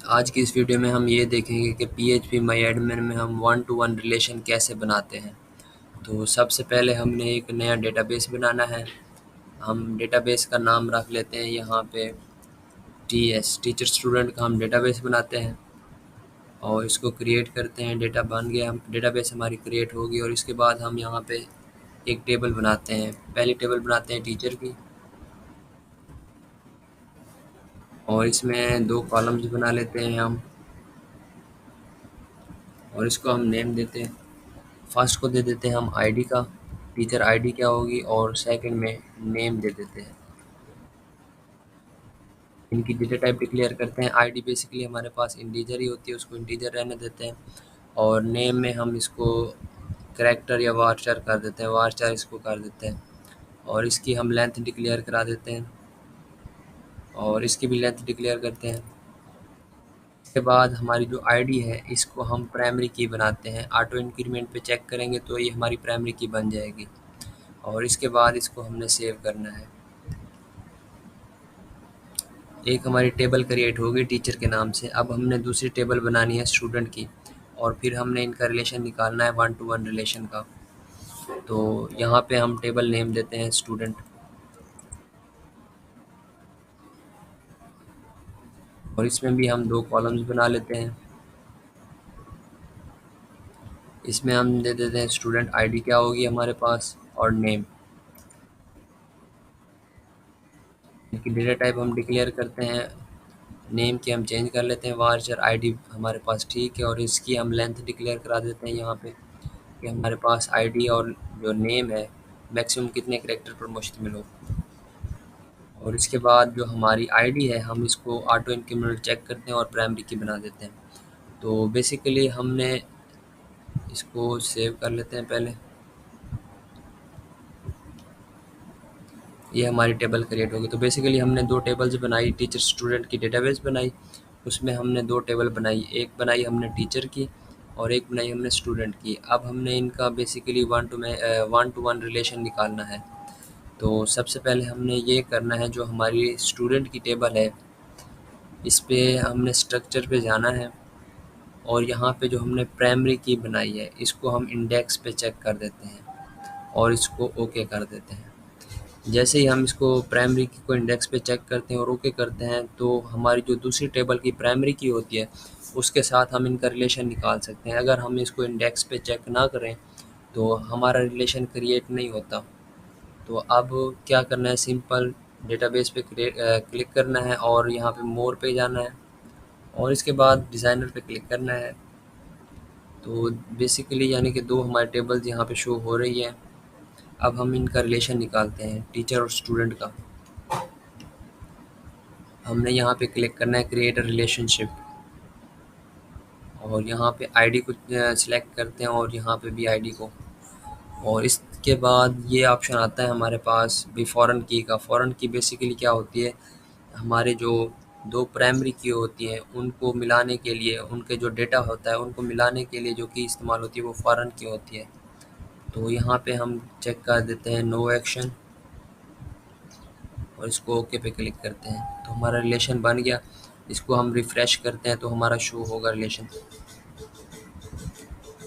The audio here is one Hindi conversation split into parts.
आज की इस वीडियो में हम ये देखेंगे कि PHP माई एडमिन में हम वन टू वन रिलेशन कैसे बनाते हैं। तो सबसे पहले हमने एक नया डेटाबेस बनाना है। हम डेटाबेस का नाम रख लेते हैं यहाँ पे टीचर स्टूडेंट का हम डेटाबेस बनाते हैं और इसको क्रिएट करते हैं। डेटा बन गया, हम डेटाबेस हमारी क्रिएट होगी और इसके बाद हम यहाँ पे एक टेबल बनाते हैं। पहली टेबल बनाते हैं टीचर की और इसमें दो कॉलम्स बना लेते हैं हम और इसको हम नेम देते हैं। फर्स्ट को दे देते हैं हम आईडी का, टीचर आईडी क्या होगी, और सेकंड में नेम दे देते हैं। इनकी डेटा टाइप डिक्लेयर करते हैं। आईडी बेसिकली हमारे पास इंटीजर ही होती है, उसको इंटीजर रहने देते हैं। और नेम में हम इसको करैक्टर या वार्चर कर देते हैं, वार्चर इसको कर देते हैं। और इसकी हम लेंथ डिक्लेयर करा देते हैं और इसकी भी लेंथ डिक्लेयर करते हैं। इसके बाद हमारी जो आईडी है इसको हम प्राइमरी की बनाते हैं। ऑटो इंक्रीमेंट पे चेक करेंगे तो ये हमारी प्राइमरी की बन जाएगी और इसके बाद इसको हमने सेव करना है। एक हमारी टेबल क्रिएट होगी टीचर के नाम से। अब हमने दूसरी टेबल बनानी है स्टूडेंट की और फिर हमने इनका रिलेशन निकालना है वन टू वन रिलेशन का। तो यहाँ पे हम टेबल नेम देते हैं स्टूडेंट और इसमें भी हम दो कॉलम्स बना लेते हैं। इसमें हम दे देते हैं स्टूडेंट आईडी क्या होगी हमारे पास और नेम। इनकी डेटा टाइप हम डिक्लेयर करते हैं। नेम की हम चेंज कर लेते हैं वार्चर, आईडी हमारे पास ठीक है और इसकी हम लेंथ डिक्लेयर करा देते हैं यहाँ पे कि हमारे पास आईडी और जो नेम है मैक्सिमम कितने करैक्टर पर मुश्तमिल हो। और इसके बाद जो हमारी आईडी है हम इसको ऑटो इंक्रीमेंट चेक करते हैं और प्राइमरी की बना देते हैं। तो बेसिकली हमने इसको सेव कर लेते हैं पहले। ये हमारी टेबल क्रिएट होगी। तो बेसिकली हमने दो टेबल्स बनाई, टीचर स्टूडेंट की डेटाबेस बनाई, उसमें हमने दो टेबल बनाई, एक बनाई हमने टीचर की और एक बनाई हमने स्टूडेंट की। अब हमने इनका basically one two one relation निकालना है। तो सबसे पहले हमने ये करना है, जो हमारी स्टूडेंट की टेबल है इस पे हमने स्ट्रक्चर पे जाना है और यहाँ पे जो हमने प्राइमरी की बनाई है इसको हम इंडेक्स पे चेक कर देते हैं और इसको ओके कर देते हैं। जैसे ही हम इसको प्राइमरी की को इंडेक्स पे चेक करते हैं और ओके करते हैं तो हमारी जो दूसरी टेबल की प्राइमरी की होती है उसके साथ हम इनका रिलेशन निकाल सकते हैं। अगर हम इसको इंडेक्स पे चेक ना करें तो हमारा रिलेशन क्रिएट नहीं होता। तो अब क्या करना है, सिंपल डेटाबेस पे क्लिक करना है और यहाँ पे मोर पे जाना है और इसके बाद डिज़ाइनर पे क्लिक करना है। तो बेसिकली यानी कि दो हमारे टेबल्स यहाँ पे शो हो रही है। अब हम इनका रिलेशन निकालते हैं टीचर और स्टूडेंट का। हमने यहाँ पे क्लिक करना है क्रिएट अ रिलेशनशिप और यहाँ पे आईडी को सिलेक्ट करते हैं और यहाँ पे भी आईडी को। और इसके बाद ये ऑप्शन आता है हमारे पास भी फॉरेन की का। फॉरेन की बेसिकली क्या होती है, हमारे जो दो प्राइमरी की होती हैं उनको मिलाने के लिए, उनके जो डेटा होता है उनको मिलाने के लिए जो की इस्तेमाल होती है वो फॉरेन की होती है। तो यहाँ पे हम चेक कर देते हैं नो एक्शन और इसको ओके पे क्लिक करते हैं तो हमारा रिलेशन बन गया। इसको हम रिफ़्रेश करते हैं तो हमारा शो होगा रिलेशन।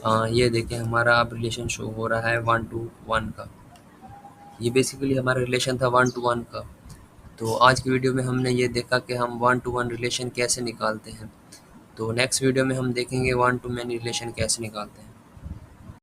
हाँ, ये देखें हमारा अब रिलेशन शो हो रहा है वन टू वन का। ये बेसिकली हमारा रिलेशन था वन टू वन का। तो आज की वीडियो में हमने ये देखा कि हम वन टू वन रिलेशन कैसे निकालते हैं। तो नेक्स्ट वीडियो में हम देखेंगे वन टू मैनी रिलेशन कैसे निकालते हैं।